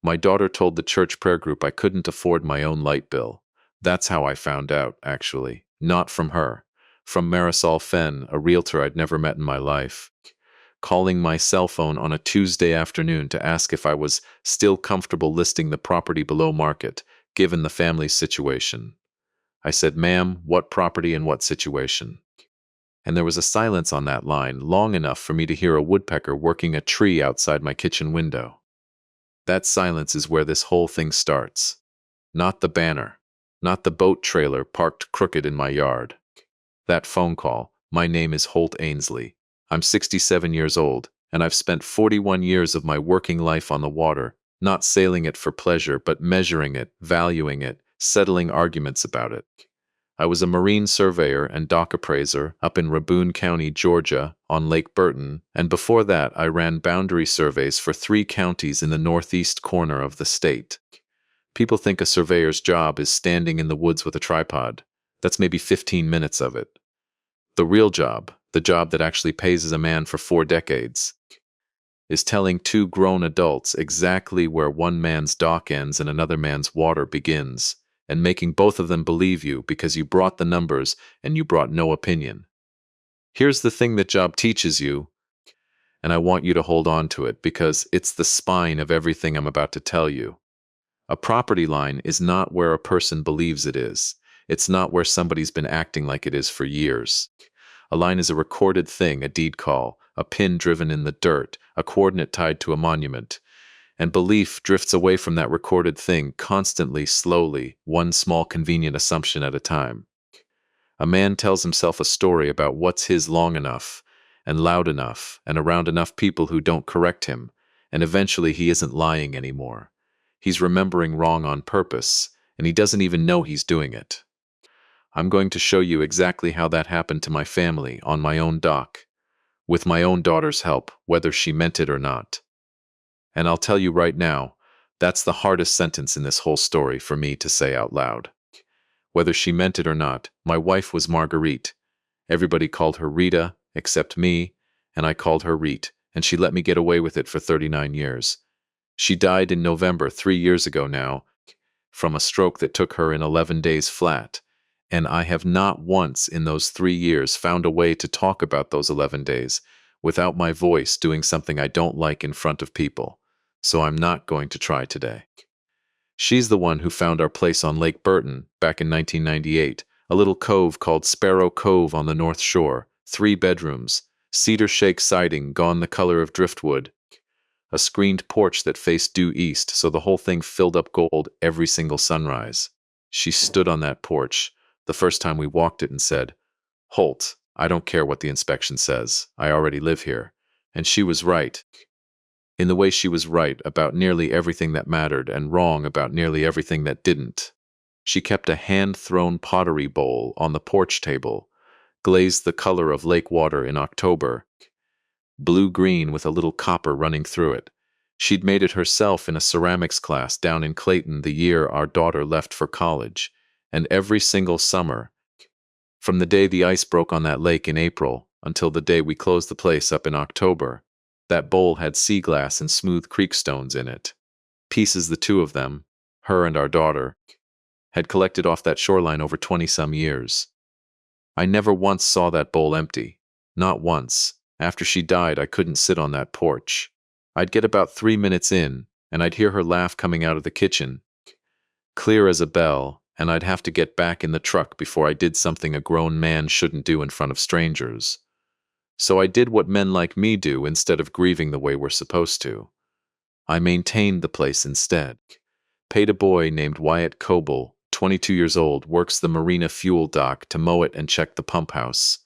My daughter told the church prayer group I couldn't afford my own light bill. That's how I found out, actually. Not from her. From Marisol Fenn, a realtor I'd never met in my life, calling my cell phone on a Tuesday afternoon to ask if I was still comfortable listing the property below market, given the family's situation. I said, "Ma'am, what property and what situation?" And there was a silence on that line, long enough for me to hear a woodpecker working a tree outside my kitchen window. That silence is where this whole thing starts. Not the banner. Not the boat trailer parked crooked in my yard. That phone call. My name is Holt Ainsley. I'm 67 years old, and I've spent 41 years of my working life on the water, not sailing it for pleasure, but measuring it, valuing it, settling arguments about it. I was a marine surveyor and dock appraiser up in Rabun County, Georgia, on Lake Burton, and before that I ran boundary surveys for 3 counties in the northeast corner of the state. People think a surveyor's job is standing in the woods with a tripod. That's maybe 15 minutes of it. The real job, the job that actually pays a man for 4 decades, is telling 2 grown adults exactly where one man's dock ends and another man's water begins, and making both of them believe you because you brought the numbers and you brought no opinion. Here's the thing that job teaches you, and I want you to hold on to it because it's the spine of everything I'm about to tell you. A property line is not where a person believes it is. It's not where somebody's been acting like it is for years. A line is a recorded thing, a deed call, a pin driven in the dirt, a coordinate tied to a monument. And belief drifts away from that recorded thing constantly, slowly, one small convenient assumption at a time. A man tells himself a story about what's his long enough, and loud enough, and around enough people who don't correct him, and eventually he isn't lying anymore. He's remembering wrong on purpose, and he doesn't even know he's doing it. I'm going to show you exactly how that happened to my family on my own dock, with my own daughter's help, whether she meant it or not. And I'll tell you right now, that's the hardest sentence in this whole story for me to say out loud. Whether she meant it or not, my wife was Marguerite. Everybody called her Rita, except me, and I called her Reet, and she let me get away with it for 39 years. She died in November 3 years ago now, from a stroke that took her in 11 days flat, and I have not once in those 3 years found a way to talk about those 11 days without my voice doing something I don't like in front of people. So I'm not going to try today. She's the one who found our place on Lake Burton back in 1998, a little cove called Sparrow Cove on the North Shore, 3 bedrooms, cedar shake siding gone the color of driftwood, a screened porch that faced due east so the whole thing filled up gold every single sunrise. She stood on that porch the first time we walked it and said, "Holt, I don't care what the inspection says. I already live here." And she was right. In the way she was right about nearly everything that mattered and wrong about nearly everything that didn't. She kept a hand-thrown pottery bowl on the porch table, glazed the color of lake water in October, blue-green with a little copper running through it. She'd made it herself in a ceramics class down in Clayton the year our daughter left for college, and every single summer, from the day the ice broke on that lake in April until the day we closed the place up in October, that bowl had sea glass and smooth creek stones in it. Pieces the 2 of them, her and our daughter, had collected off that shoreline over 20-some years. I never once saw that bowl empty. Not once. After she died, I couldn't sit on that porch. I'd get about 3 minutes in, and I'd hear her laugh coming out of the kitchen, clear as a bell, and I'd have to get back in the truck before I did something a grown man shouldn't do in front of strangers. So I did what men like me do instead of grieving the way we're supposed to. I maintained the place instead. Paid a boy named Wyatt Coble, 22 years old, works the marina fuel dock, to mow it and check the pump house.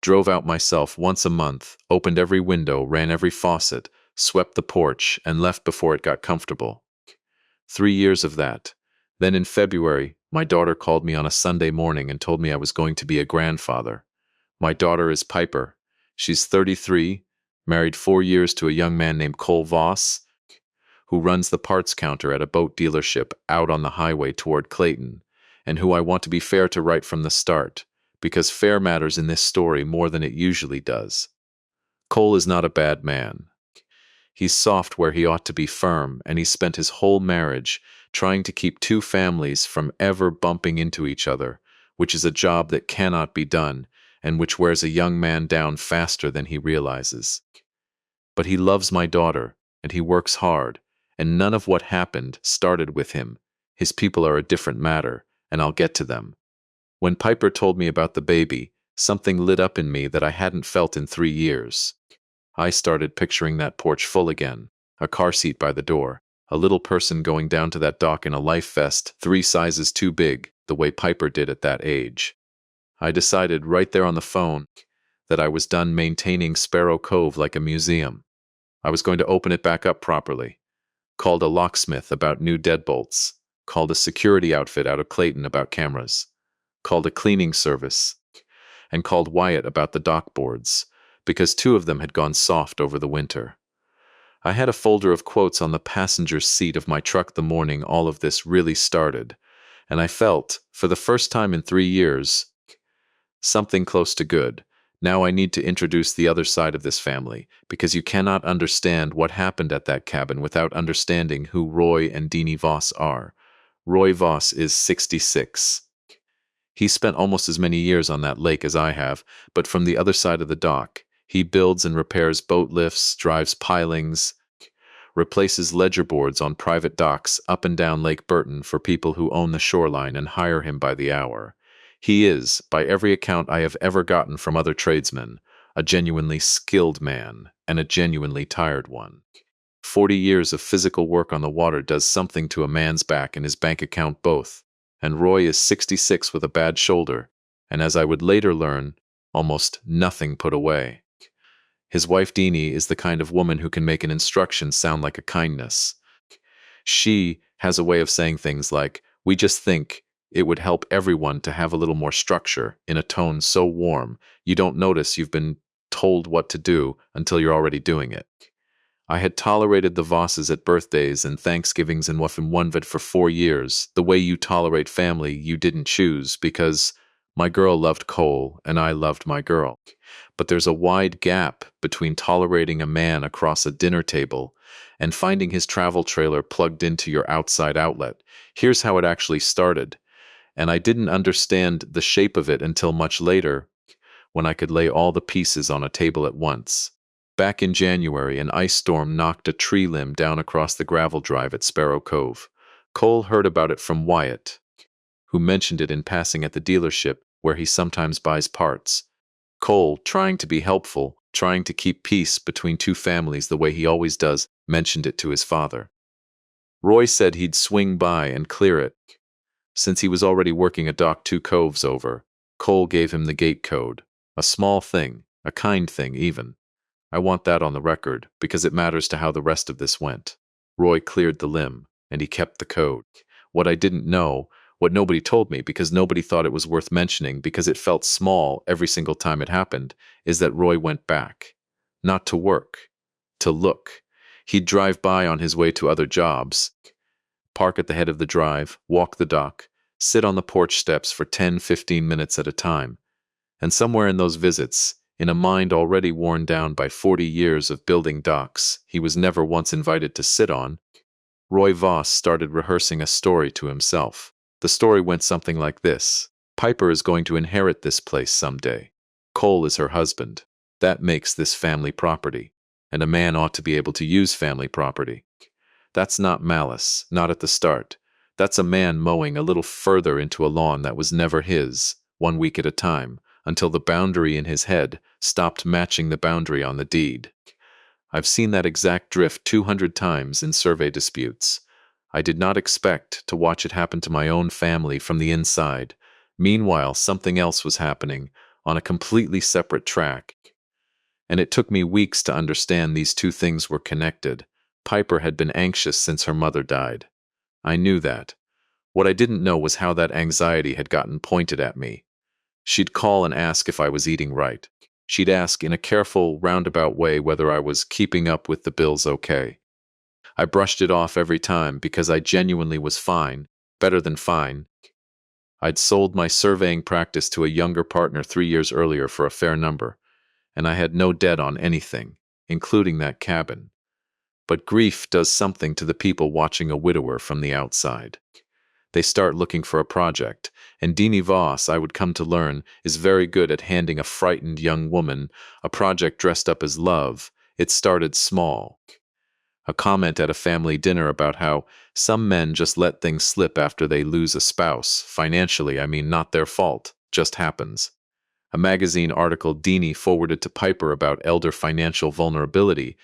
Drove out myself once a month, opened every window, ran every faucet, swept the porch, and left before it got comfortable. 3 years of that. Then in February, my daughter called me on a Sunday morning and told me I was going to be a grandfather. My daughter is Piper. She's 33, married 4 years to a young man named Cole Voss, who runs the parts counter at a boat dealership out on the highway toward Clayton, and who I want to be fair to right from the start, because fair matters in this story more than it usually does. Cole is not a bad man. He's soft where he ought to be firm, and he spent his whole marriage trying to keep two families from ever bumping into each other, which is a job that cannot be done and which wears a young man down faster than he realizes. But he loves my daughter, and he works hard, and none of what happened started with him. His people are a different matter, and I'll get to them. When Piper told me about the baby, something lit up in me that I hadn't felt in 3 years. I started picturing that porch full again, a car seat by the door, a little person going down to that dock in a life vest 3 sizes too big, the way Piper did at that age. I decided right there on the phone that I was done maintaining Sparrow Cove like a museum. I was going to open it back up properly. Called a locksmith about new deadbolts. Called a security outfit out of Clayton about cameras. Called a cleaning service. And called Wyatt about the dock boards, because 2 of them had gone soft over the winter. I had a folder of quotes on the passenger seat of my truck the morning all of this really started, and I felt, for the first time in 3 years, something close to good. Now I need to introduce the other side of this family, because you cannot understand what happened at that cabin without understanding who Roy and Deanie Voss are. Roy Voss is 66. He spent almost as many years on that lake as I have, but from the other side of the dock. He builds and repairs boat lifts, drives pilings, replaces ledger boards on private docks up and down Lake Burton for people who own the shoreline and hire him by the hour. He is, by every account I have ever gotten from other tradesmen, a genuinely skilled man and a genuinely tired one. 40 years of physical work on the water does something to a man's back and his bank account both, and Roy is 66 with a bad shoulder, and as I would later learn, almost nothing put away. His wife Deanie is the kind of woman who can make an instruction sound like a kindness. She has a way of saying things like, "We just think it would help everyone to have a little more structure," in a tone so warm you don't notice you've been told what to do until you're already doing it. I had tolerated the Vosses at birthdays and Thanksgivings in Wuffenwunvet for 4 years, the way you tolerate family you didn't choose, because my girl loved Cole and I loved my girl. But there's a wide gap between tolerating a man across a dinner table and finding his travel trailer plugged into your outside outlet. Here's how it actually started, and I didn't understand the shape of it until much later, when I could lay all the pieces on a table at once. Back in January, an ice storm knocked a tree limb down across the gravel drive at Sparrow Cove. Cole heard about it from Wyatt, who mentioned it in passing at the dealership where he sometimes buys parts. Cole, trying to be helpful, trying to keep peace between 2 families the way he always does, mentioned it to his father. Roy said he'd swing by and clear it. Since he was already working a dock 2 coves over, Cole gave him the gate code. A small thing, a kind thing even. I want that on the record, because it matters to how the rest of this went. Roy cleared the limb, and he kept the code. What I didn't know, what nobody told me because nobody thought it was worth mentioning because it felt small every single time it happened, is that Roy went back. Not to work. To look. He'd drive by on his way to other jobs, park at the head of the drive, walk the dock, sit on the porch steps for 10-15 minutes at a time. And somewhere in those visits, in a mind already worn down by 40 years of building docks he was never once invited to sit on, Roy Voss started rehearsing a story to himself. The story went something like this. Piper is going to inherit this place someday. Cole is her husband. That makes this family property. And a man ought to be able to use family property. That's not malice, not at the start. That's a man mowing a little further into a lawn that was never his, 1 week at a time, until the boundary in his head stopped matching the boundary on the deed. I've seen that exact drift 200 times in survey disputes. I did not expect to watch it happen to my own family from the inside. Meanwhile, something else was happening on a completely separate track. And it took me weeks to understand these 2 things were connected. Piper had been anxious since her mother died. I knew that. What I didn't know was how that anxiety had gotten pointed at me. She'd call and ask if I was eating right. She'd ask in a careful, roundabout way whether I was keeping up with the bills okay. I brushed it off every time because I genuinely was fine, better than fine. I'd sold my surveying practice to a younger partner 3 years earlier for a fair number, and I had no debt on anything, including that cabin. But grief does something to the people watching a widower from the outside. They start looking for a project, and Dini Voss, I would come to learn, is very good at handing a frightened young woman a project dressed up as love. It started small. A comment at a family dinner about how some men just let things slip after they lose a spouse. Financially, I mean, not their fault, just happens. A magazine article Dini forwarded to Piper about elder financial vulnerability.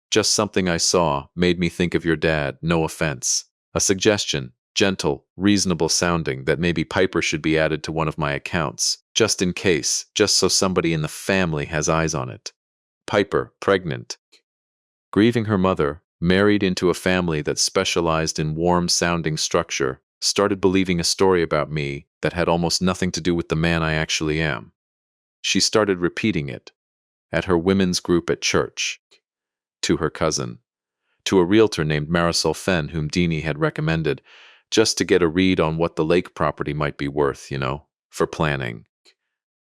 Just something I saw made me think of your dad, no offense. A suggestion, gentle, reasonable sounding, that maybe Piper should be added to one of my accounts, just in case, just so somebody in the family has eyes on it. Piper, pregnant. Grieving her mother, married into a family that specialized in warm-sounding structure, started believing a story about me that had almost nothing to do with the man I actually am. She started repeating it. At her women's group at church. To her cousin. To a realtor named Marisol Fenn whom Dini had recommended, just to get a read on what the lake property might be worth, for planning.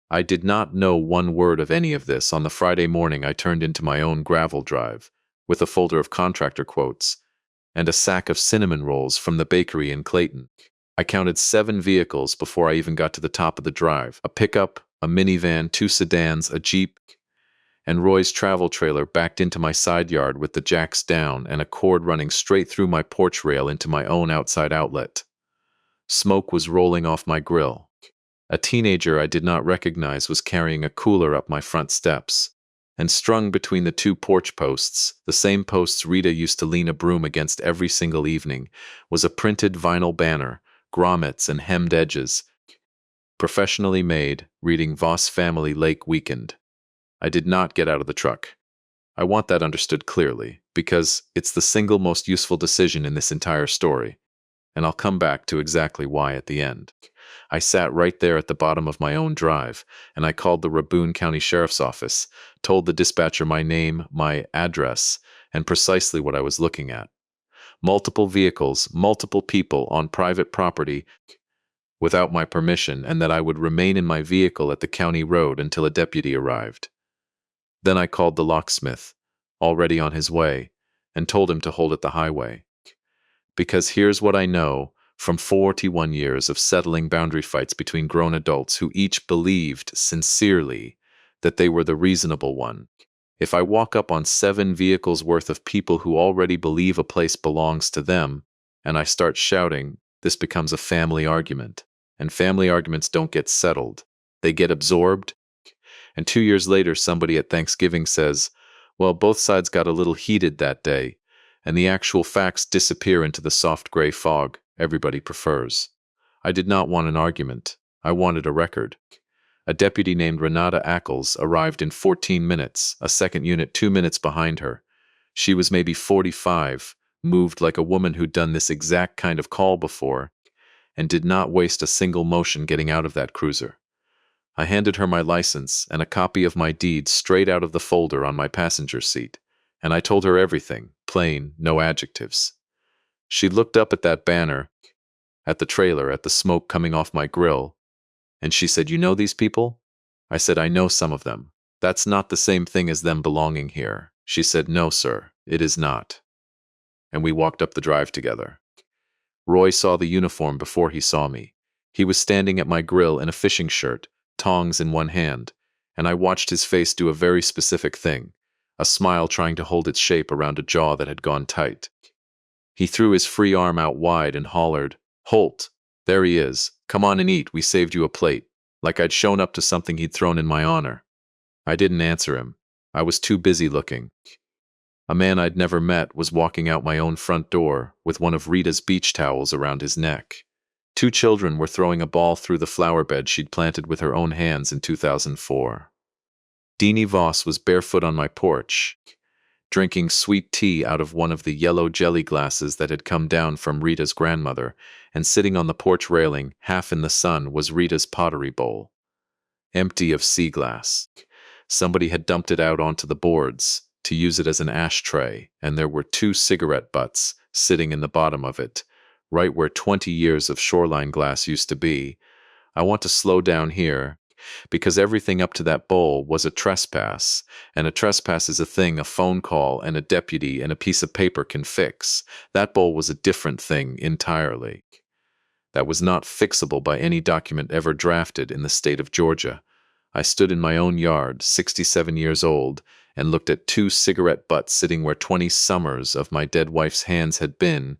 I did not know one word of any of this on the Friday morning I turned into my own gravel drive, with a folder of contractor quotes, and a sack of cinnamon rolls from the bakery in Clayton. I counted 7 vehicles before I even got to the top of the drive. A pickup, a minivan, 2 sedans, a Jeep, and Roy's travel trailer backed into my side yard with the jacks down and a cord running straight through my porch rail into my own outside outlet. Smoke was rolling off my grill. A teenager I did not recognize was carrying a cooler up my front steps. And strung between the 2 porch posts, the same posts Rita used to lean a broom against every single evening, was a printed vinyl banner, grommets and hemmed edges, professionally made, reading Voss Family Lake Weekend. I did not get out of the truck. I want that understood clearly, because it's the single most useful decision in this entire story, and I'll come back to exactly why at the end. I sat right there at the bottom of my own drive, and I called the Rabun County Sheriff's Office, told the dispatcher my name, my address, and precisely what I was looking at. Multiple vehicles, multiple people on private property without my permission, and that I would remain in my vehicle at the county road until a deputy arrived. Then I called the locksmith, already on his way, and told him to hold at the highway. Because here's what I know from 41 years of settling boundary fights between grown adults who each believed sincerely that they were the reasonable one. If I walk up on 7 vehicles worth of people who already believe a place belongs to them, and I start shouting, this becomes a family argument. And family arguments don't get settled. They get absorbed. And 2 years later, somebody at Thanksgiving says, well, both sides got a little heated that day, and the actual facts disappear into the soft gray fog everybody prefers. I did not want an argument. I wanted a record. A deputy named Renata Ackles arrived in 14 minutes, a second unit 2 minutes behind her. She was maybe 45, moved like a woman who'd done this exact kind of call before, and did not waste a single motion getting out of that cruiser. I handed her my license and a copy of my deed straight out of the folder on my passenger seat, and I told her everything, plain, no adjectives. She looked up at that banner, at the trailer, at the smoke coming off my grill, and she said, you know these people? I said, I know some of them. That's not the same thing as them belonging here. She said, no, sir, it is not. And we walked up the drive together. Roy saw the uniform before he saw me. He was standing at my grill in a fishing shirt, tongs in one hand, and I watched his face do a very specific thing, a smile trying to hold its shape around a jaw that had gone tight. He threw his free arm out wide and hollered, Holt, there he is. Come on and eat, we saved you a plate, like I'd shown up to something he'd thrown in my honor. I didn't answer him. I was too busy looking. A man I'd never met was walking out my own front door with one of Rita's beach towels around his neck. 2 children were throwing a ball through the flower bed she'd planted with her own hands in 2004. Dini Voss was barefoot on my porch, drinking sweet tea out of one of the yellow jelly glasses that had come down from Rita's grandmother, and sitting on the porch railing, half in the sun, was Rita's pottery bowl, empty of sea glass. Somebody had dumped it out onto the boards to use it as an ashtray, and there were 2 cigarette butts sitting in the bottom of it, right where 20 years of shoreline glass used to be. I want to slow down here. because everything up to that bowl was a trespass, and a trespass is a thing a phone call and a deputy and a piece of paper can fix. That bowl was a different thing entirely. That was not fixable by any document ever drafted in the state of Georgia. I stood in my own yard, 67 years old, and looked at two cigarette butts sitting where 20 summers of my dead wife's hands had been,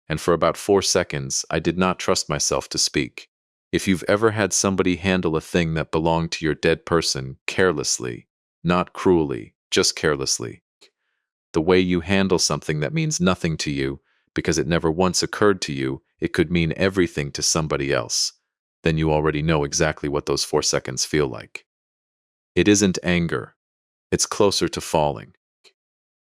and for about 4 seconds I did not trust myself to speak. If you've ever had somebody handle a thing that belonged to your dead person carelessly, not cruelly, just carelessly, the way you handle something that means nothing to you, because it never once occurred to you it could mean everything to somebody else, then you already know exactly what those 4 seconds feel like. It isn't anger. It's closer to falling.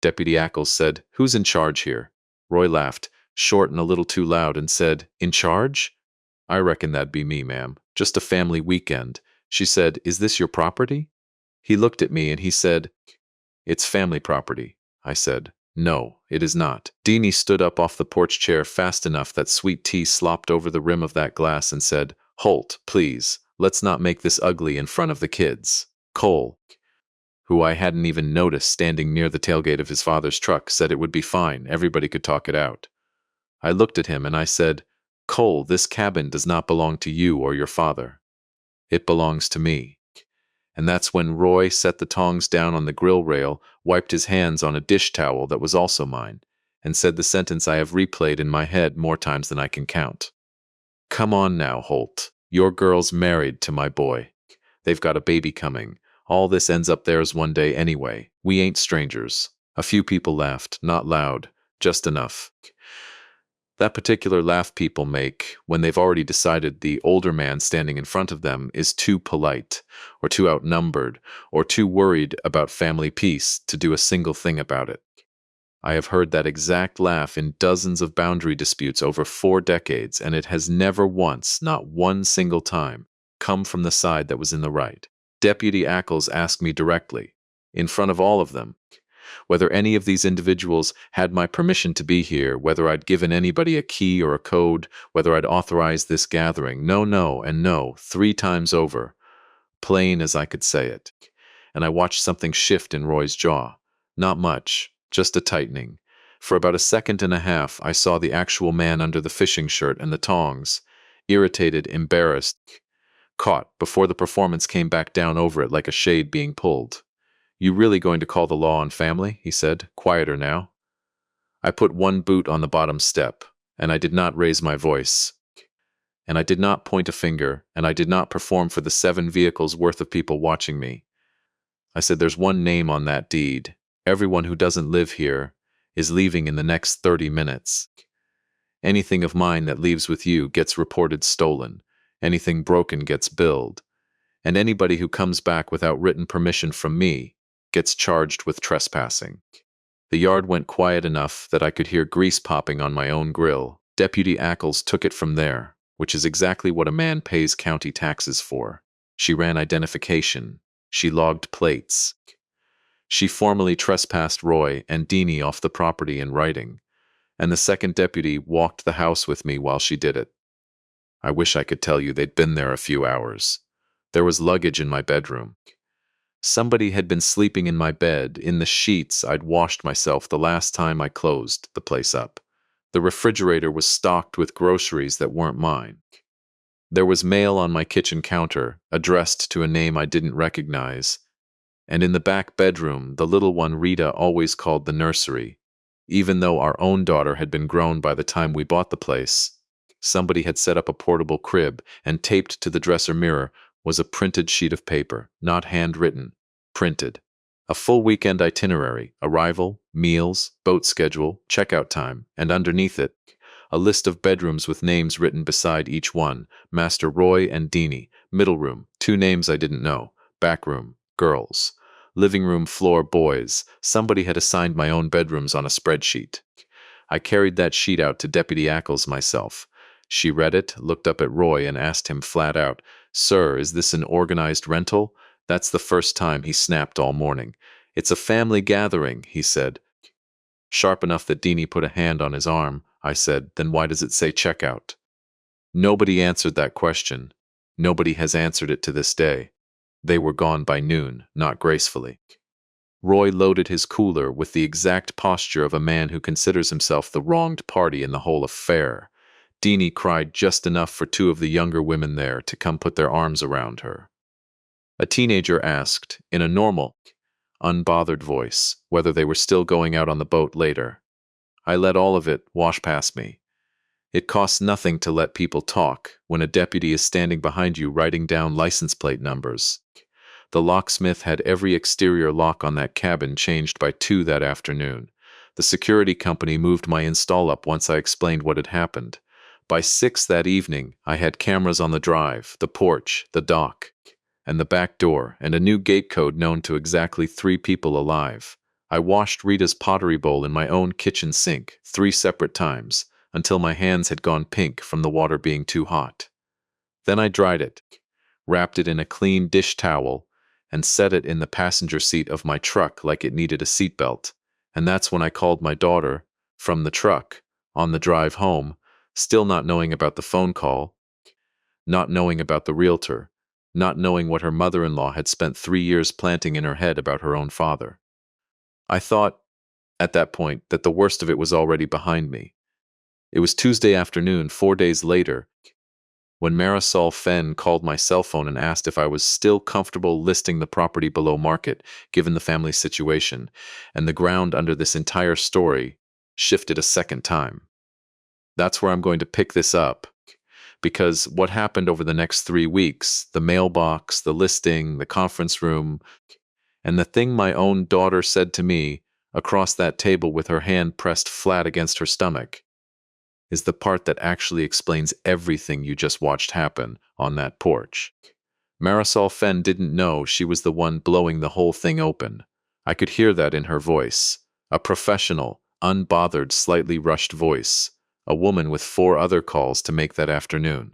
Deputy Ackles said, "Who's in charge here?" Roy laughed, short and a little too loud, and said, "In charge? I reckon that'd be me, ma'am. Just a family weekend." She said, "Is this your property?" He looked at me and he said, "It's family property." I said, "No, it is not." Deanie stood up off the porch chair fast enough that sweet tea slopped over the rim of that glass and said, "Holt, please, let's not make this ugly in front of the kids." Cole, who I hadn't even noticed standing near the tailgate of his father's truck, said it would be fine, everybody could talk it out. I looked at him and I said, "Cole, this cabin does not belong to you or your father. It belongs to me." And that's when Roy set the tongs down on the grill rail, wiped his hands on a dish towel that was also mine, and said the sentence I have replayed in my head more times than I can count. "Come on now, Holt. Your girl's married to my boy. They've got a baby coming. All this ends up theirs one day anyway. We ain't strangers." A few people laughed, not loud, just enough. That particular laugh people make when they've already decided the older man standing in front of them is too polite, or too outnumbered, or too worried about family peace to do a single thing about it. I have heard that exact laugh in dozens of boundary disputes over 4 decades, and it has never once, not one single time, come from the side that was in the right. Deputy Ackles asked me directly, in front of all of them, whether any of these individuals had my permission to be here, whether I'd given anybody a key or a code, whether I'd authorized this gathering. No, no, and no, 3 times over, plain as I could say it. And I watched something shift in Roy's jaw. Not much, just a tightening. For about a second and a half, I saw the actual man under the fishing shirt and the tongs, irritated, embarrassed, caught before the performance came back down over it like a shade being pulled. "You really going to call the law on family?" he said, quieter now. I put one boot on the bottom step, and I did not raise my voice. And I did not point a finger, and I did not perform for the 7 vehicles worth of people watching me. I said, "There's one name on that deed. Everyone who doesn't live here is leaving in the next 30 minutes. Anything of mine that leaves with you gets reported stolen. Anything broken gets billed. And anybody who comes back without written permission from me gets charged with trespassing." The yard went quiet enough that I could hear grease popping on my own grill. Deputy Ackles took it from there, which is exactly what a man pays county taxes for. She ran identification. She logged plates. She formally trespassed Roy and Deanie off the property in writing, and the second deputy walked the house with me while she did it. I wish I could tell you they'd been there a few hours. There was luggage in my bedroom. Somebody had been sleeping in my bed, in the sheets I'd washed myself the last time I closed the place up. The refrigerator was stocked with groceries that weren't mine. There was mail on my kitchen counter, addressed to a name I didn't recognize. And in the back bedroom, the little one Rita always called the nursery. Even though our own daughter had been grown by the time we bought the place, somebody had set up a portable crib, and taped to the dresser mirror was a printed sheet of paper, not handwritten, printed. A full weekend itinerary, arrival, meals, boat schedule, checkout time, and underneath it, a list of bedrooms with names written beside each one: Master Roy and Deanie, middle room, 2 names I didn't know, back room, girls, living room floor, boys. Somebody had assigned my own bedrooms on a spreadsheet. I carried that sheet out to Deputy Ackles myself. She read it, looked up at Roy, and asked him flat out, "Sir, is this an organized rental?" That's the first time he snapped all morning. "It's a family gathering," he said. Sharp enough that Deanie put a hand on his arm, I said, "Then why does it say checkout?" Nobody answered that question. Nobody has answered it to this day. They were gone by noon, not gracefully. Roy loaded his cooler with the exact posture of a man who considers himself the wronged party in the whole affair. Deanie cried just enough for two of the younger women there to come put their arms around her. A teenager asked, in a normal, unbothered voice, whether they were still going out on the boat later. I let all of it wash past me. It costs nothing to let people talk when a deputy is standing behind you writing down license plate numbers. The locksmith had every exterior lock on that cabin changed by 2 that afternoon. The security company moved my install up once I explained what had happened. By 6 that evening, I had cameras on the drive, the porch, the dock, and the back door, and a new gate code known to exactly 3 people alive. I washed Rita's pottery bowl in my own kitchen sink 3 separate times, until my hands had gone pink from the water being too hot. Then I dried it, wrapped it in a clean dish towel, and set it in the passenger seat of my truck like it needed a seatbelt. And that's when I called my daughter from the truck on the drive home, still not knowing about the phone call, not knowing about the realtor, not knowing what her mother-in-law had spent 3 years planting in her head about her own father. I thought, at that point, that the worst of it was already behind me. It was Tuesday afternoon, 4 days later, when Marisol Fenn called my cell phone and asked if I was still comfortable listing the property below market, given the family situation, and the ground under this entire story shifted a second time. That's where I'm going to pick this up, because what happened over the next 3 weeks, the mailbox, the listing, the conference room, and the thing my own daughter said to me across that table with her hand pressed flat against her stomach, is the part that actually explains everything you just watched happen on that porch. Marisol Fenn didn't know she was the one blowing the whole thing open. I could hear that in her voice. A professional, unbothered, slightly rushed voice. A woman with 4 other calls to make that afternoon.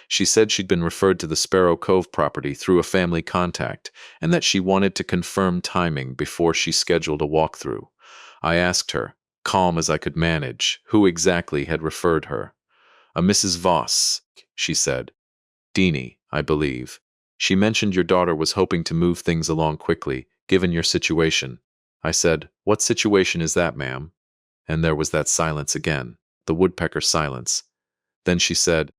She said she'd been referred to the Sparrow Cove property through a family contact, and that she wanted to confirm timing before she scheduled a walkthrough. I asked her, calm as I could manage, who exactly had referred her. A Mrs. Voss, she said. Deanie, I believe. She mentioned your daughter was hoping to move things along quickly, given your situation. I said, what situation is that, ma'am? And there was that silence again, the woodpecker silence. Then she said,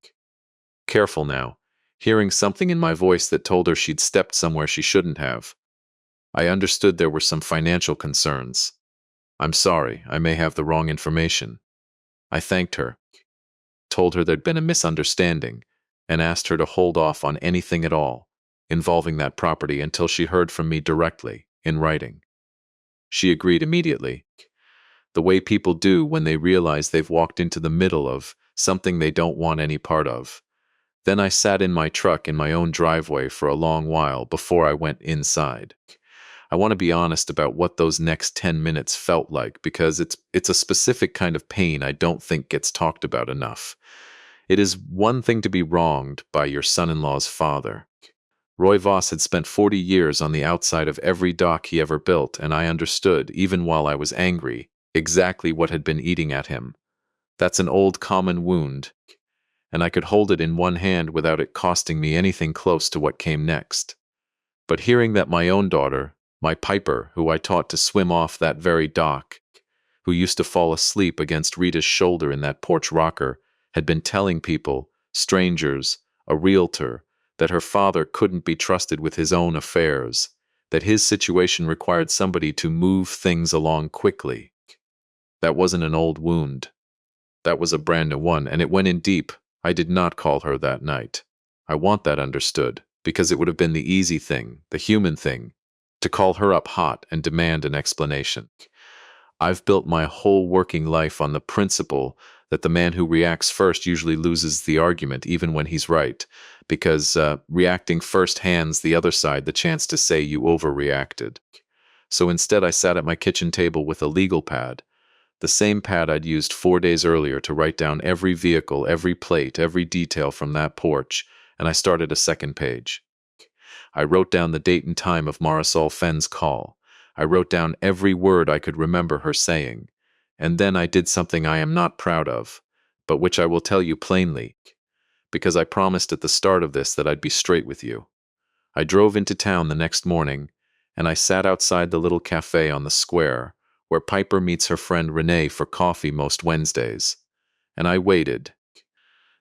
careful now, hearing something in my voice that told her she'd stepped somewhere she shouldn't have. I understood there were some financial concerns. I'm sorry, I may have the wrong information. I thanked her, told her there'd been a misunderstanding, and asked her to hold off on anything at all involving that property until she heard from me directly, in writing. She agreed immediately, the way people do when they realize they've walked into the middle of something they don't want any part of. Then I sat in my truck in my own driveway for a long while before I went inside. I want to be honest about what those next 10 minutes felt like, because it's a specific kind of pain I don't think gets talked about enough. It is one thing to be wronged by your son-in-law's father. Roy Voss had spent 40 years on the outside of every dock he ever built, and I understood, even while I was angry, exactly what had been eating at him. That's an old common wound, and I could hold it in one hand without it costing me anything close to what came next. But hearing that my own daughter, my Piper, who I taught to swim off that very dock, who used to fall asleep against Rita's shoulder in that porch rocker, had been telling people, strangers, a realtor, that her father couldn't be trusted with his own affairs, that his situation required somebody to move things along quickly. That wasn't an old wound. That was a brand new one, and it went in deep. I did not call her that night. I want that understood, because it would have been the easy thing, the human thing, to call her up hot and demand an explanation. I've built my whole working life on the principle that the man who reacts first usually loses the argument even when he's right, because reacting first hands the other side the chance to say you overreacted. So instead I sat at my kitchen table with a legal pad, the same pad I'd used 4 days earlier to write down every vehicle, every plate, every detail from that porch, and I started a second page. I wrote down the date and time of Marisol Fenn's call. I wrote down every word I could remember her saying. And then I did something I am not proud of, but which I will tell you plainly, because I promised at the start of this that I'd be straight with you. I drove into town the next morning, and I sat outside the little cafe on the square where Piper meets her friend Renee for coffee most Wednesdays. And I waited,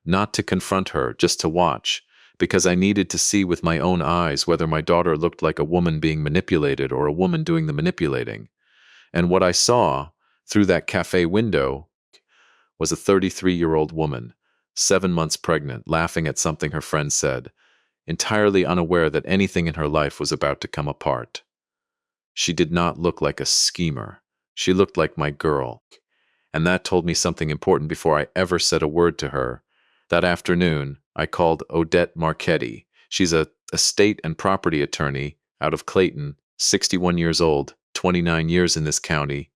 not to confront her, just to watch, because I needed to see with my own eyes whether my daughter looked like a woman being manipulated or a woman doing the manipulating. And what I saw through that cafe window was a 33-year-old woman, 7 months pregnant, laughing at something her friend said, entirely unaware that anything in her life was about to come apart. She did not look like a schemer. She looked like my girl. And that told me something important before I ever said a word to her. That afternoon, I called Odette Marchetti. She's a estate and property attorney out of Clayton, 61 years old, 29 years in this county,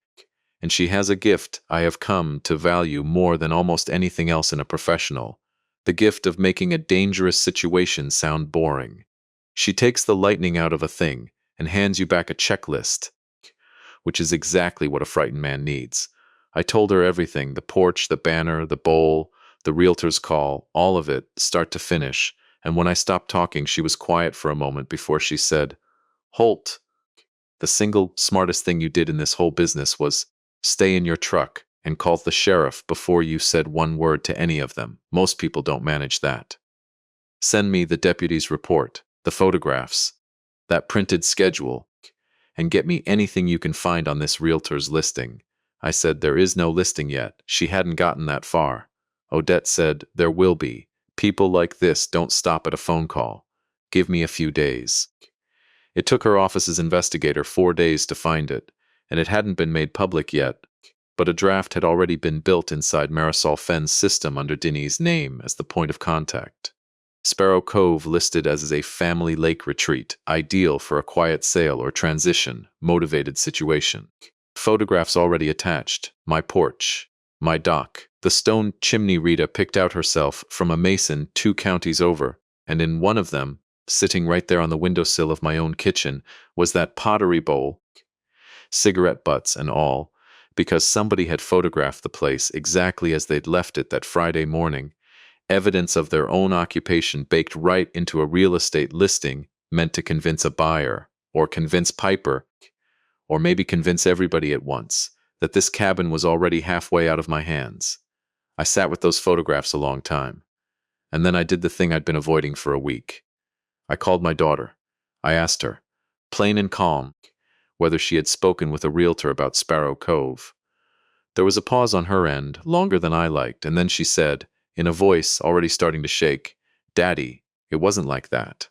and she has a gift I have come to value more than almost anything else in a professional, the gift of making a dangerous situation sound boring. She takes the lightning out of a thing and hands you back a checklist, which is exactly what a frightened man needs. I told her everything, the porch, the banner, the bowl, the realtor's call, all of it, start to finish, and when I stopped talking, she was quiet for a moment before she said, "Holt, the single smartest thing you did in this whole business was stay in your truck and call the sheriff before you said one word to any of them. Most people don't manage that. Send me the deputy's report, the photographs, that printed schedule, and get me anything you can find on this realtor's listing." I said, "There is no listing yet." She hadn't gotten that far. Odette said, "There will be. People like this don't stop at a phone call. Give me a few days." It took her office's investigator 4 days to find it, and it hadn't been made public yet, but a draft had already been built inside Marisol Fenn's system under Denny's name as the point of contact. Sparrow Cove listed as a family lake retreat, ideal for a quiet sale or transition, motivated situation. Photographs already attached, my porch, my dock, the stone chimney Rita picked out herself from a mason 2 counties over, and in one of them, sitting right there on the windowsill of my own kitchen, was that pottery bowl, cigarette butts and all, because somebody had photographed the place exactly as they'd left it that Friday morning. Evidence of their own occupation baked right into a real estate listing meant to convince a buyer, or convince Piper, or maybe convince everybody at once, that this cabin was already halfway out of my hands. I sat with those photographs a long time, and then I did the thing I'd been avoiding for a week. I called my daughter. I asked her, plain and calm, whether she had spoken with a realtor about Sparrow Cove. There was a pause on her end, longer than I liked, and then she said, in a voice already starting to shake, "Daddy, it wasn't like that.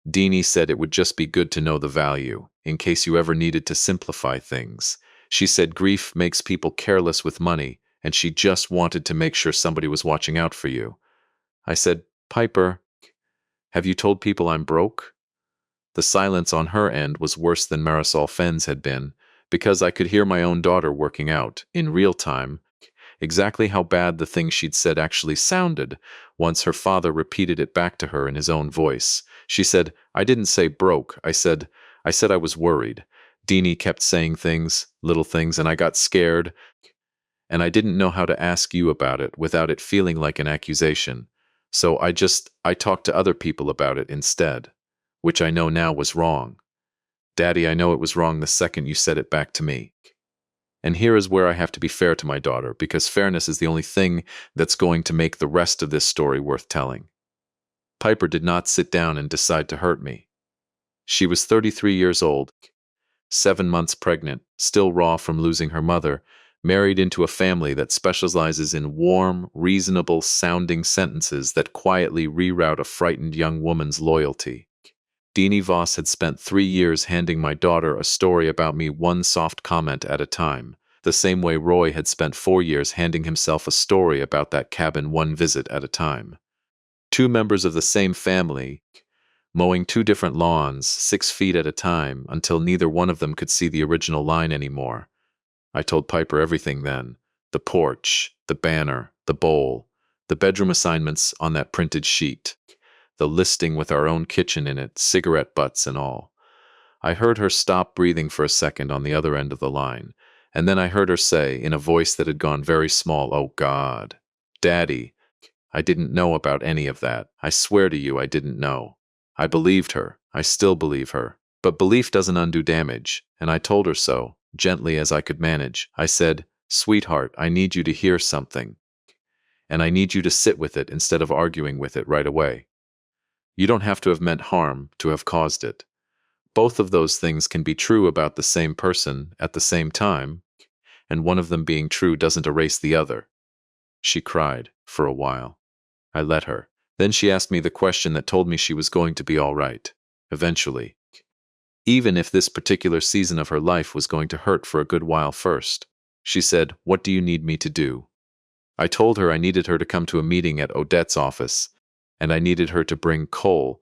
Deanie said it would just be good to know the value, in case you ever needed to simplify things. She said grief makes people careless with money, and she just wanted to make sure somebody was watching out for you." I said, "Piper, have you told people I'm broke?" The silence on her end was worse than Marisol Fenn's had been, because I could hear my own daughter working out, in real time, exactly how bad the thing she'd said actually sounded once her father repeated it back to her in his own voice. She said, "I didn't say broke. I said I was worried. Deanie kept saying things, little things, and I got scared, and I didn't know how to ask you about it without it feeling like an accusation. So I talked to other people about it instead, which I know now was wrong. Daddy, I know it was wrong the second you said it back to me." And here is where I have to be fair to my daughter, because fairness is the only thing that's going to make the rest of this story worth telling. Piper did not sit down and decide to hurt me. She was 33 years old, 7 months pregnant, still raw from losing her mother, married into a family that specializes in warm, reasonable-sounding sentences that quietly reroute a frightened young woman's loyalty. Deanie Voss had spent 3 years handing my daughter a story about me one soft comment at a time, the same way Roy had spent 4 years handing himself a story about that cabin one visit at a time. 2 members of the same family, mowing 2 different lawns, 6 feet at a time, until neither one of them could see the original line anymore. I told Piper everything then, the porch, the banner, the bowl, the bedroom assignments on that printed sheet, the listing with our own kitchen in it, cigarette butts and all. I heard her stop breathing for a second on the other end of the line, and then I heard her say, in a voice that had gone very small, "Oh God, Daddy, I didn't know about any of that. I swear to you I didn't know. I believed her. I still believe her. But belief doesn't undo damage, and I told her so, gently as I could manage. I said, "Sweetheart, I need you to hear something, and I need you to sit with it instead of arguing with it right away. You don't have to have meant harm to have caused it. Both of those things can be true about the same person at the same time, and one of them being true doesn't erase the other." She cried for a while. I let her. Then she asked me the question that told me she was going to be all right, eventually, even if this particular season of her life was going to hurt for a good while first. She said, "What do you need me to do?" I told her I needed her to come to a meeting at Odette's office, and I needed her to bring Cole,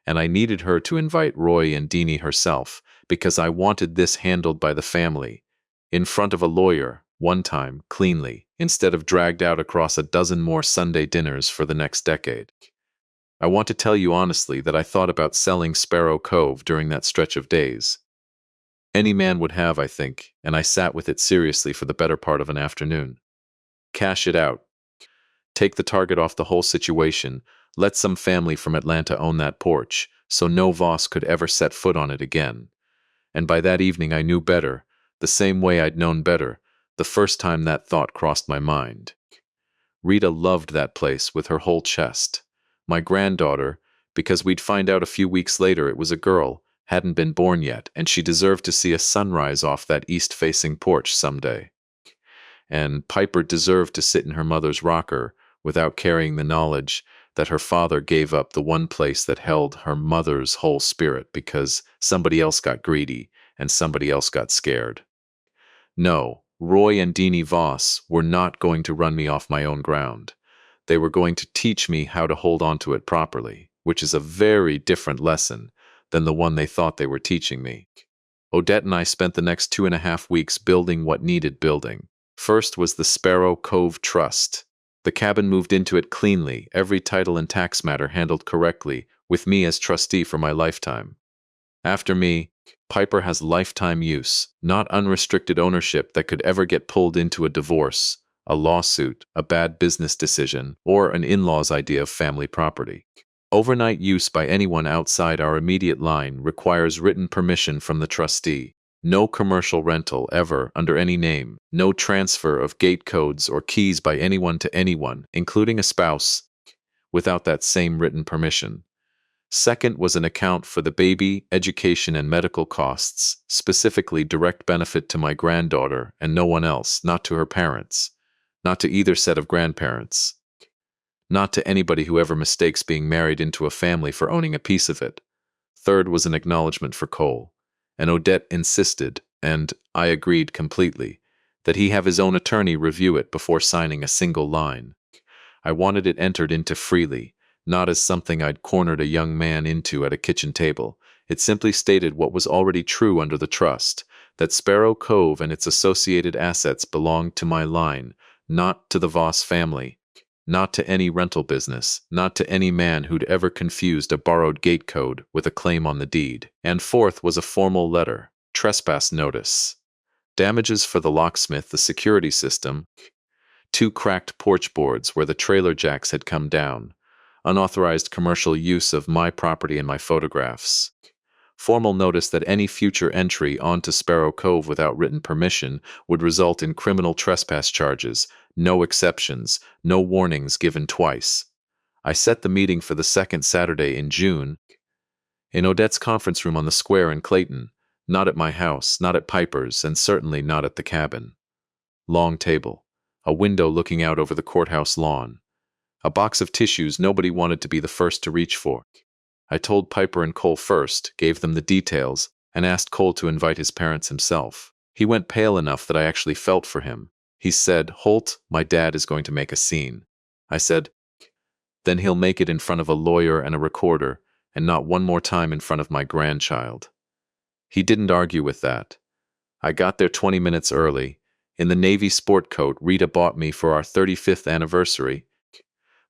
and I needed her to invite Roy and Deanie herself, because I wanted this handled by the family, in front of a lawyer, one time, cleanly, instead of dragged out across a dozen more Sunday dinners for the next decade. I want to tell you honestly that I thought about selling Sparrow Cove during that stretch of days. Any man would have, I think, and I sat with it seriously for the better part of an afternoon. Cash it out. Take the target off the whole situation. Let some family from Atlanta own that porch, so no Voss could ever set foot on it again. And by that evening I knew better, the same way I'd known better, the first time that thought crossed my mind. Rita loved that place with her whole chest. My granddaughter, because we'd find out a few weeks later it was a girl, hadn't been born yet, and she deserved to see a sunrise off that east-facing porch someday. And Piper deserved to sit in her mother's rocker without carrying the knowledge that her father gave up the one place that held her mother's whole spirit because somebody else got greedy and somebody else got scared. No, Roy and Deanie Voss were not going to run me off my own ground. They were going to teach me how to hold on to it properly, which is a very different lesson than the one they thought they were teaching me. Odette and I spent the next 2.5 weeks building what needed building. First was the Sparrow Cove Trust. The cabin moved into it cleanly, every title and tax matter handled correctly, with me as trustee for my lifetime. After me, Piper has lifetime use, not unrestricted ownership that could ever get pulled into a divorce, a lawsuit, a bad business decision, or an in-law's idea of family property. Overnight use by anyone outside our immediate line requires written permission from the trustee. No commercial rental ever under any name, no transfer of gate codes or keys by anyone to anyone, including a spouse, without that same written permission. Second was an account for the baby, education, and medical costs, specifically direct benefit to my granddaughter and no one else, not to her parents, not to either set of grandparents, not to anybody who ever mistakes being married into a family for owning a piece of it. Third was an acknowledgement for Cole, and Odette insisted, and I agreed completely, that he have his own attorney review it before signing a single line. I wanted it entered into freely, not as something I'd cornered a young man into at a kitchen table. It simply stated what was already true under the trust, that Sparrow Cove and its associated assets belonged to my line, not to the Voss family, not to any rental business, not to any man who'd ever confused a borrowed gate code with a claim on the deed. And fourth was a formal letter, trespass notice, damages for the locksmith, the security system, 2 cracked porch boards where the trailer jacks had come down, unauthorized commercial use of my property and my photographs. Formal notice that any future entry onto Sparrow Cove without written permission would result in criminal trespass charges, no exceptions, no warnings given twice. I set the meeting for the second Saturday in June in Odette's conference room on the square in Clayton, not at my house, not at Piper's, and certainly not at the cabin. Long table, a window looking out over the courthouse lawn, a box of tissues nobody wanted to be the first to reach for. I told Piper and Cole first, gave them the details, and asked Cole to invite his parents himself. He went pale enough that I actually felt for him. He said, "Holt, my dad is going to make a scene." I said, "Then he'll make it in front of a lawyer and a recorder, and not one more time in front of my grandchild." He didn't argue with that. I got there 20 minutes early, in the navy sport coat Rita bought me for our 35th anniversary,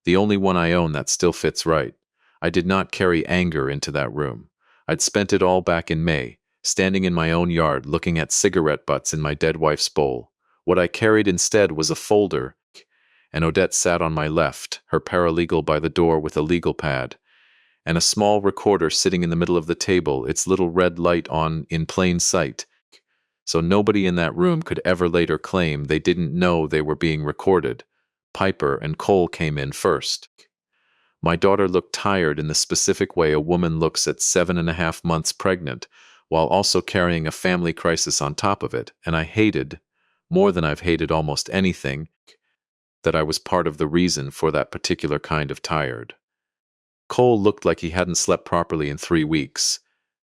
the only one I own that still fits right. I did not carry anger into that room. I'd spent it all back in May, standing in my own yard looking at cigarette butts in my dead wife's bowl. What I carried instead was a folder, and Odette sat on my left, her paralegal by the door with a legal pad, and a small recorder sitting in the middle of the table, its little red light on in plain sight. So nobody in that room could ever later claim they didn't know they were being recorded. Piper and Cole came in first. My daughter looked tired in the specific way a woman looks at 7.5 months pregnant, while also carrying a family crisis on top of it, and I hated, more than I've hated almost anything, that I was part of the reason for that particular kind of tired. Cole looked like he hadn't slept properly in 3 weeks,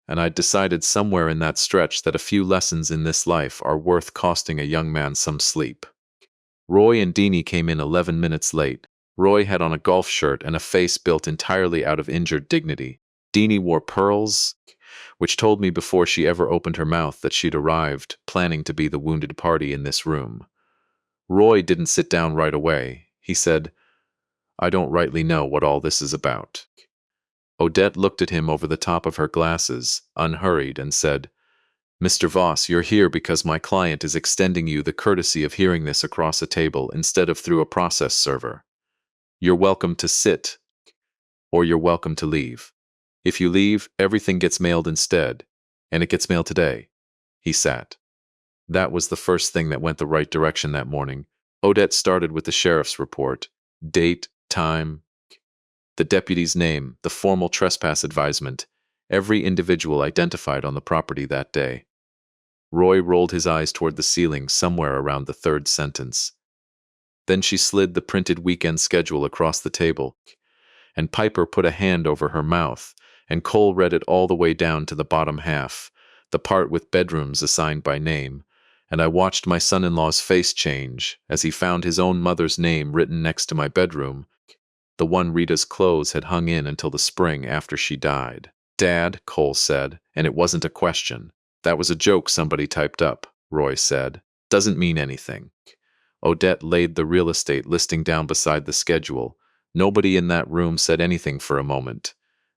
and I'd decided somewhere in that stretch that a few lessons in this life are worth costing a young man some sleep. Roy and Deanie came in 11 minutes late. Roy had on a golf shirt and a face built entirely out of injured dignity. Deanie wore pearls, which told me before she ever opened her mouth that she'd arrived, planning to be the wounded party in this room. Roy didn't sit down right away. He said, "I don't rightly know what all this is about." Odette looked at him over the top of her glasses, unhurried, and said, "Mr. Voss, you're here because my client is extending you the courtesy of hearing this across a table instead of through a process server. You're welcome to sit, or you're welcome to leave. If you leave, everything gets mailed instead, and it gets mailed today." He sat. That was the first thing that went the right direction that morning. Odette started with the sheriff's report. Date, time, the deputy's name, the formal trespass advisement, every individual identified on the property that day. Roy rolled his eyes toward the ceiling somewhere around the third sentence. Then she slid the printed weekend schedule across the table, and Piper put a hand over her mouth, and Cole read it all the way down to the bottom half, the part with bedrooms assigned by name, and I watched my son-in-law's face change as he found his own mother's name written next to my bedroom, the one Rita's clothes had hung in until the spring after she died. "Dad," Cole said, and it wasn't a question. "That was a joke somebody typed up," Roy said. "Doesn't mean anything." Odette laid the real estate listing down beside the schedule. Nobody in that room said anything for a moment.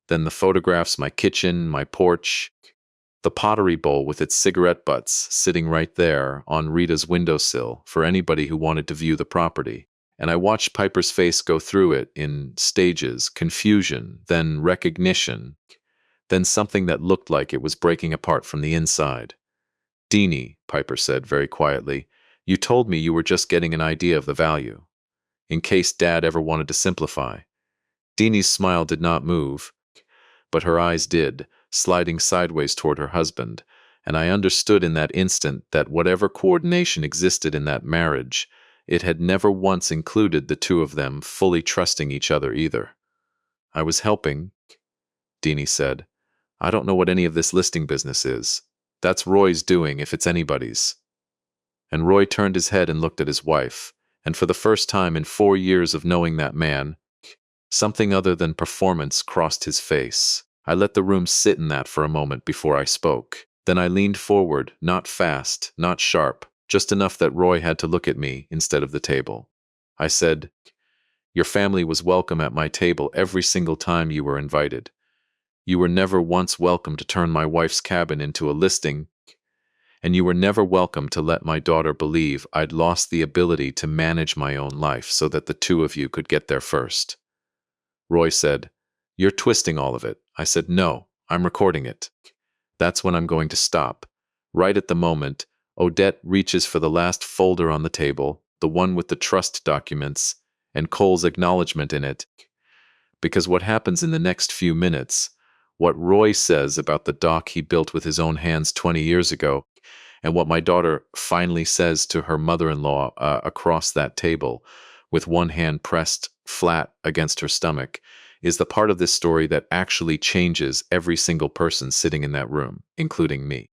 Then the photographs, my kitchen, my porch, the pottery bowl with its cigarette butts sitting right there on Rita's windowsill for anybody who wanted to view the property. And I watched Piper's face go through it in stages, confusion, then recognition, then something that looked like it was breaking apart from the inside. "Deanie," Piper said very quietly, "you told me you were just getting an idea of the value, in case Dad ever wanted to simplify." Deanie's smile did not move, but her eyes did, sliding sideways toward her husband, and I understood in that instant that whatever coordination existed in that marriage, it had never once included the two of them fully trusting each other either. "I was helping," Deanie said. "I don't know what any of this listing business is. That's Roy's doing if it's anybody's." And Roy turned his head and looked at his wife, and for the first time in 4 years of knowing that man, something other than performance crossed his face. I let the room sit in that for a moment before I spoke. Then I leaned forward, not fast, not sharp, just enough that Roy had to look at me instead of the table. I said, "Your family was welcome at my table every single time you were invited. You were never once welcome to turn my wife's cabin into a listing, and you were never welcome to let my daughter believe I'd lost the ability to manage my own life so that the two of you could get there first." Roy said, "You're twisting all of it." I said, "No, I'm recording it." That's when I'm going to stop. Right at the moment, Odette reaches for the last folder on the table, the one with the trust documents, and Cole's acknowledgement in it. Because what happens in the next few minutes, what Roy says about the dock he built with his own hands 20 years ago, and what my daughter finally says to her mother-in-law across that table, with one hand pressed flat against her stomach, is the part of this story that actually changes every single person sitting in that room, including me.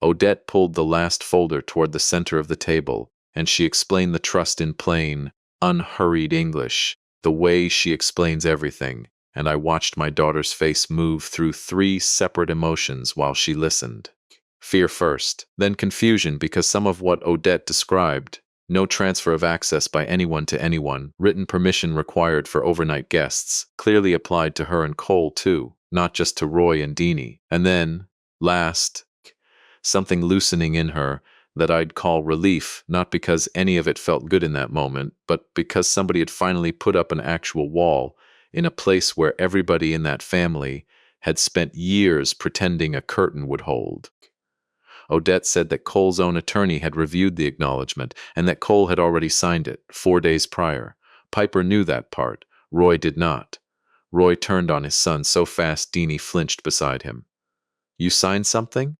Odette pulled the last folder toward the center of the table, and she explained the trust in plain, unhurried English, the way she explains everything, and I watched my daughter's face move through 3 separate emotions while she listened. Fear first, then confusion because some of what Odette described, no transfer of access by anyone to anyone, written permission required for overnight guests, clearly applied to her and Cole too, not just to Roy and Deanie. And then, last, something loosening in her that I'd call relief, not because any of it felt good in that moment, but because somebody had finally put up an actual wall in a place where everybody in that family had spent years pretending a curtain would hold. Odette said that Cole's own attorney had reviewed the acknowledgement and that Cole had already signed it 4 days prior. Piper knew that part. Roy did not. Roy turned on his son so fast Deanie flinched beside him. You signed something?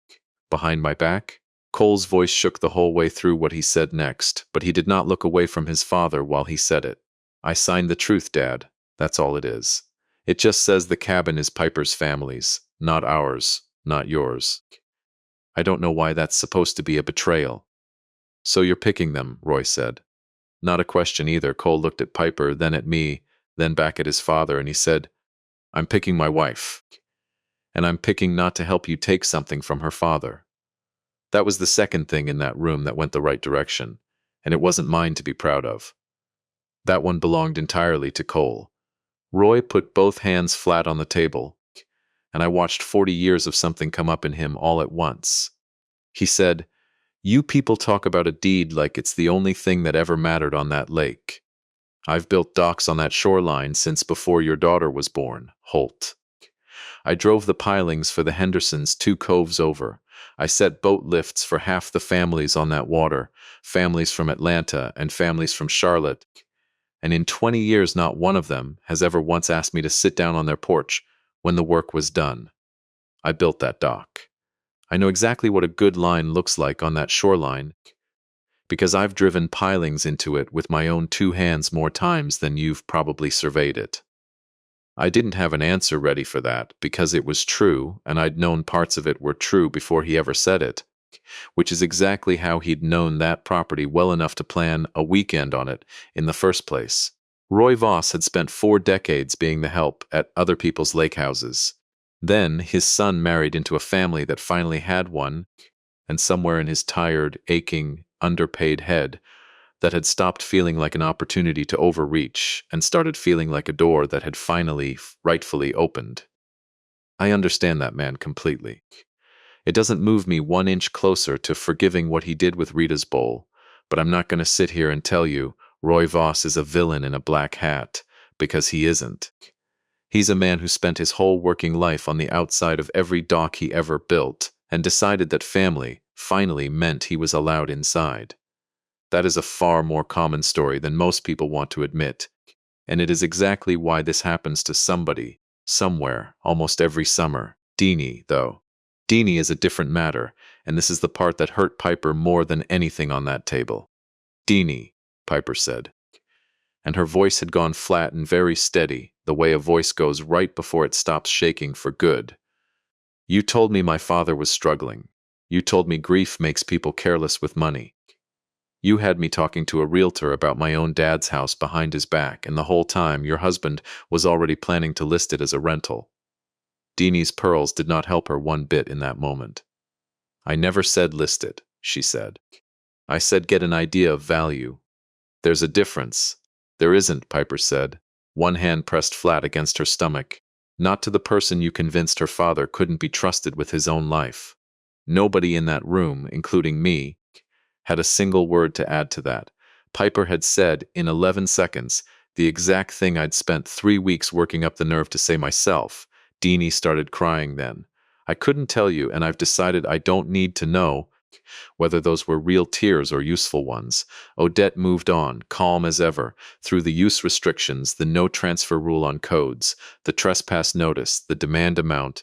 Behind my back? Cole's voice shook the whole way through what he said next, but he did not look away from his father while he said it. I signed the truth, Dad. That's all it is. It just says the cabin is Piper's family's, not ours, not yours. I don't know why that's supposed to be a betrayal. So you're picking them, Roy said. Not a question either. Cole looked at Piper, then at me, then back at his father, and he said, I'm picking my wife. And I'm picking not to help you take something from her father. That was the second thing in that room that went the right direction, and it wasn't mine to be proud of. That one belonged entirely to Cole. Roy put both hands flat on the table, and I watched 40 years of something come up in him all at once. He said, You people talk about a deed like it's the only thing that ever mattered on that lake. I've built docks on that shoreline since before your daughter was born, Holt. I drove the pilings for the Hendersons 2 coves over. I set boat lifts for half the families on that water, families from Atlanta and families from Charlotte. And in 20 years, not one of them has ever once asked me to sit down on their porch when the work was done. I built that dock. I know exactly what a good line looks like on that shoreline because I've driven pilings into it with my own 2 hands more times than you've probably surveyed it. I didn't have an answer ready for that because it was true, and I'd known parts of it were true before he ever said it, which is exactly how he'd known that property well enough to plan a weekend on it in the first place. Roy Voss had spent 4 decades being the help at other people's lake houses. Then his son married into a family that finally had one, and somewhere in his tired, aching, underpaid head, that had stopped feeling like an opportunity to overreach and started feeling like a door that had finally, rightfully opened. I understand that man completely. It doesn't move me 1 inch closer to forgiving what he did with Rita's bowl, but I'm not going to sit here and tell you Roy Voss is a villain in a black hat, because he isn't. He's a man who spent his whole working life on the outside of every dock he ever built and decided that family finally meant he was allowed inside. That is a far more common story than most people want to admit, and it is exactly why this happens to somebody, somewhere, almost every summer. Deanie, though. Deanie is a different matter, and this is the part that hurt Piper more than anything on that table. Deanie, Piper said. And her voice had gone flat and very steady, the way a voice goes right before it stops shaking for good. You told me my father was struggling. You told me grief makes people careless with money. You had me talking to a realtor about my own dad's house behind his back, and the whole time your husband was already planning to list it as a rental. Deanie's pearls did not help her one bit in that moment. I never said list it, she said. I said get an idea of value. There's a difference. There isn't, Piper said, one hand pressed flat against her stomach. Not to the person you convinced her father couldn't be trusted with his own life. Nobody in that room, including me, had a single word to add to that. Piper had said, in 11 seconds, the exact thing I'd spent 3 weeks working up the nerve to say myself. Deanie started crying then. I couldn't tell you, and I've decided I don't need to know whether those were real tears or useful ones. Odette moved on, calm as ever, through the use restrictions, the no transfer rule on codes, the trespass notice, the demand amount,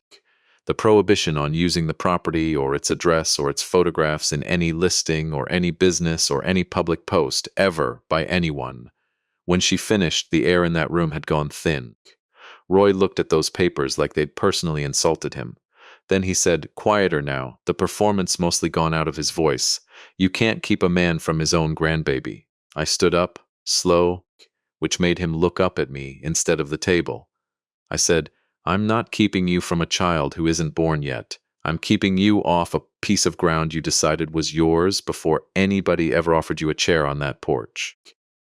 the prohibition on using the property or its address or its photographs in any listing or any business or any public post ever by anyone. When she finished, the air in that room had gone thin. Roy looked at those papers like they'd personally insulted him. Then he said, quieter now, the performance mostly gone out of his voice. You can't keep a man from his own grandbaby. I stood up, slow, which made him look up at me instead of the table. I said, I'm not keeping you from a child who isn't born yet. I'm keeping you off a piece of ground you decided was yours before anybody ever offered you a chair on that porch.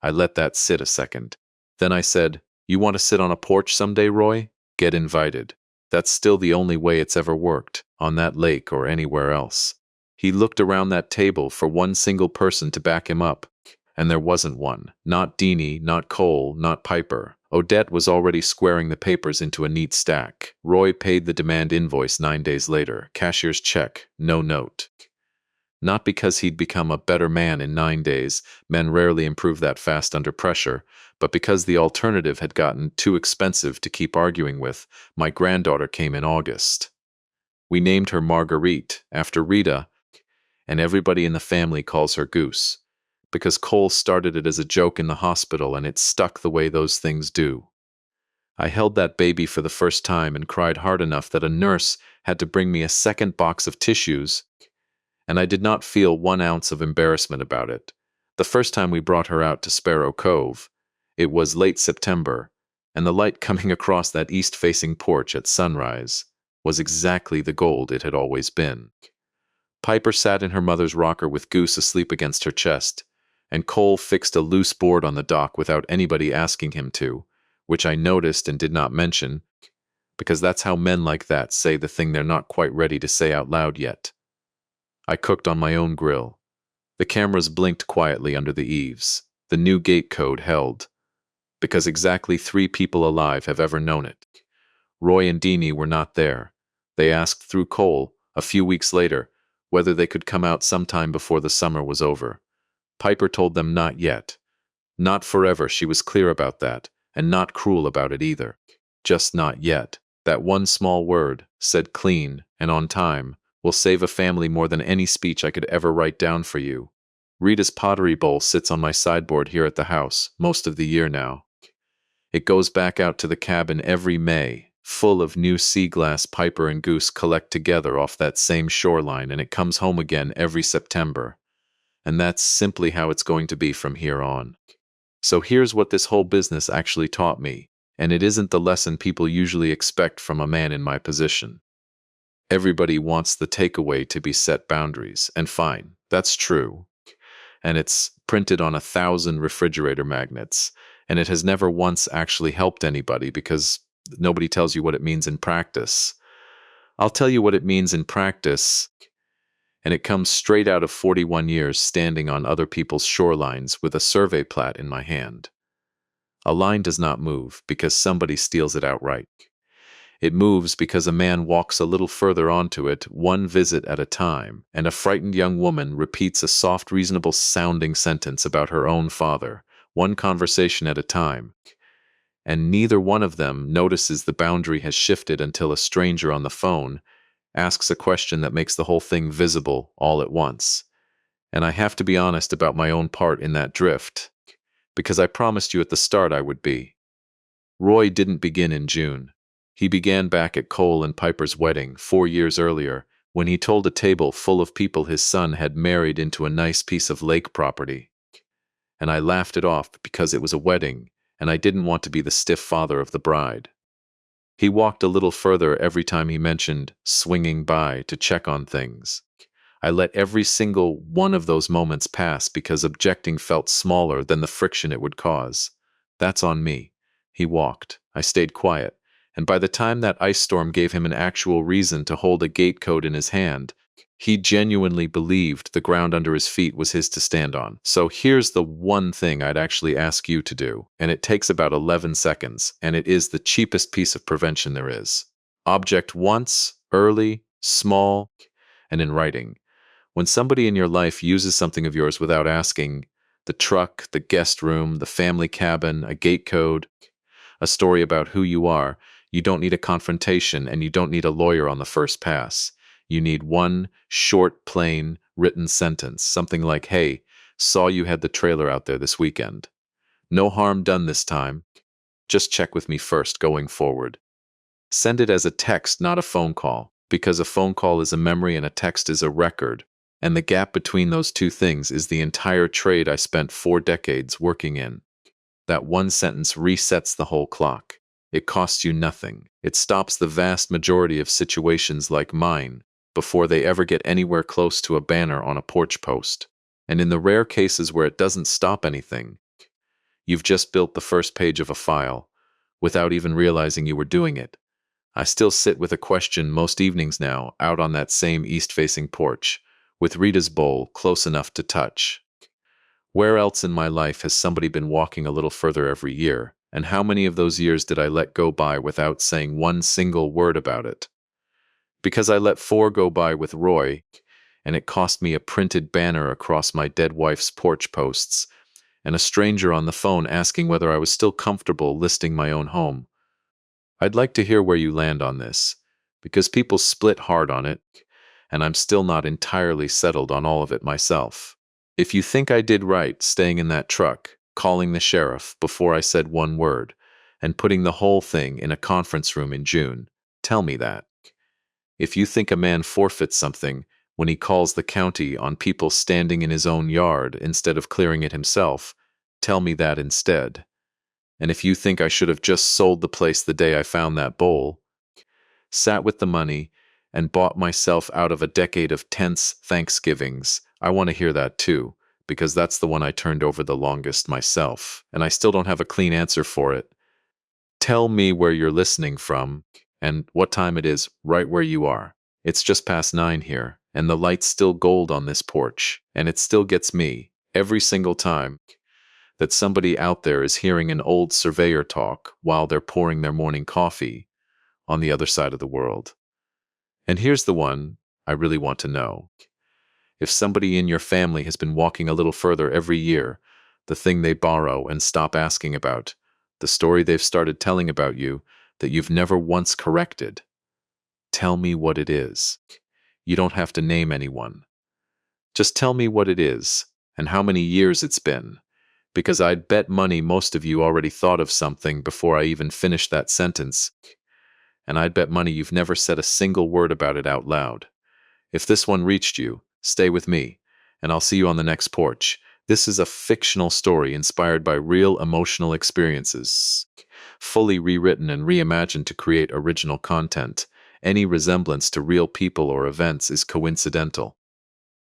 I let that sit a second. Then I said, you want to sit on a porch someday, Roy? Get invited. That's still the only way it's ever worked, on that lake or anywhere else. He looked around that table for one single person to back him up, and there wasn't one. Not Deanie, not Cole, not Piper. Odette was already squaring the papers into a neat stack. Roy paid the demand invoice 9 days later. Cashier's check, no note. Not because he'd become a better man in 9 days, men rarely improve that fast under pressure, but because the alternative had gotten too expensive to keep arguing with. My granddaughter came in August. We named her Marguerite, after Rita, and everybody in the family calls her Goose, because Cole started it as a joke in the hospital and it stuck the way those things do. I held that baby for the first time and cried hard enough that a nurse had to bring me a second box of tissues, and I did not feel 1 ounce of embarrassment about it. The first time we brought her out to Sparrow Cove, it was late September, and the light coming across that east-facing porch at sunrise was exactly the gold it had always been. Piper sat in her mother's rocker with Goose asleep against her chest, and Cole fixed a loose board on the dock without anybody asking him to, which I noticed and did not mention, because that's how men like that say the thing they're not quite ready to say out loud yet. I cooked on my own grill. The cameras blinked quietly under the eaves. The new gate code held, because exactly 3 people alive have ever known it. Roy and Deanie were not there. They asked through Cole, a few weeks later, whether they could come out sometime before the summer was over. Piper told them not yet. Not forever, she was clear about that, and not cruel about it either. Just not yet. That one small word, said clean and on time, will save a family more than any speech I could ever write down for you. Rita's pottery bowl sits on my sideboard here at the house, most of the year now. It goes back out to the cabin every May, full of new sea glass Piper and Goose collect together off that same shoreline, and it comes home again every September. And that's simply how it's going to be from here on. So here's what this whole business actually taught me, and it isn't the lesson people usually expect from a man in my position. Everybody wants the takeaway to be set boundaries, and fine, that's true. And it's printed on 1,000 refrigerator magnets, and it has never once actually helped anybody because nobody tells you what it means in practice. I'll tell you what it means in practice, and it comes straight out of 41 years standing on other people's shorelines with a survey plat in my hand. A line does not move because somebody steals it outright. It moves because a man walks a little further onto it, one visit at a time, and a frightened young woman repeats a soft, reasonable-sounding sentence about her own father, one conversation at a time, and neither one of them notices the boundary has shifted until a stranger on the phone asks a question that makes the whole thing visible all at once. And I have to be honest about my own part in that drift, because I promised you at the start I would be. Roy didn't begin in June. He began back at Cole and Piper's wedding 4 years earlier, when he told a table full of people his son had married into a nice piece of lake property. And I laughed it off because it was a wedding, and I didn't want to be the stiff father of the bride. He walked a little further every time he mentioned swinging by to check on things. I let every single one of those moments pass because objecting felt smaller than the friction it would cause. That's on me. He walked. I stayed quiet. And by the time that ice storm gave him an actual reason to hold a gate code in his hand, he genuinely believed the ground under his feet was his to stand on. So here's the one thing I'd actually ask you to do, and it takes about 11 seconds, and it is the cheapest piece of prevention there is. Object once, early, small, and in writing. When somebody in your life uses something of yours without asking, the truck, the guest room, the family cabin, a gate code, a story about who you are, you don't need a confrontation and you don't need a lawyer on the first pass. You need one short, plain, written sentence, something like, "Hey, saw you had the trailer out there this weekend. No harm done this time. Just check with me first going forward." Send it as a text, not a phone call, because a phone call is a memory and a text is a record. And the gap between those two things is the entire trade I spent 4 decades working in. That one sentence resets the whole clock. It costs you nothing. It stops the vast majority of situations like mine before they ever get anywhere close to a banner on a porch post. And in the rare cases where it doesn't stop anything, you've just built the first page of a file without even realizing you were doing it. I still sit with a question most evenings now out on that same east-facing porch, with Rita's bowl close enough to touch. Where else in my life has somebody been walking a little further every year, And how many of those years did I let go by without saying one single word about it? Because I let 4 go by with Roy, and it cost me a printed banner across my dead wife's porch posts, and a stranger on the phone asking whether I was still comfortable listing my own home. I'd like to hear where you land on this, because people split hard on it, and I'm still not entirely settled on all of it myself. If you think I did right staying in that truck, calling the sheriff before I said one word, and putting the whole thing in a conference room in June, tell me that. If you think a man forfeits something when he calls the county on people standing in his own yard instead of clearing it himself, tell me that instead. And if you think I should have just sold the place the day I found that bowl, sat with the money, and bought myself out of a decade of tense Thanksgivings, I want to hear that too, because that's the one I turned over the longest myself, and I still don't have a clean answer for it. Tell me where you're listening from and what time it is right where you are. It's just past 9 here, and the light's still gold on this porch, and it still gets me, every single time, that somebody out there is hearing an old surveyor talk while they're pouring their morning coffee on the other side of the world. And here's the one I really want to know. If somebody in your family has been walking a little further every year, the thing they borrow and stop asking about, the story they've started telling about you that you've never once corrected, tell me what it is. You don't have to name anyone. Just tell me what it is and how many years it's been, because I'd bet money most of you already thought of something before I even finished that sentence, and I'd bet money you've never said a single word about it out loud. If this one reached you, stay with me, and I'll see you on the next porch. This is a fictional story inspired by real emotional experiences, fully rewritten and reimagined to create original content. Any resemblance to real people or events is coincidental.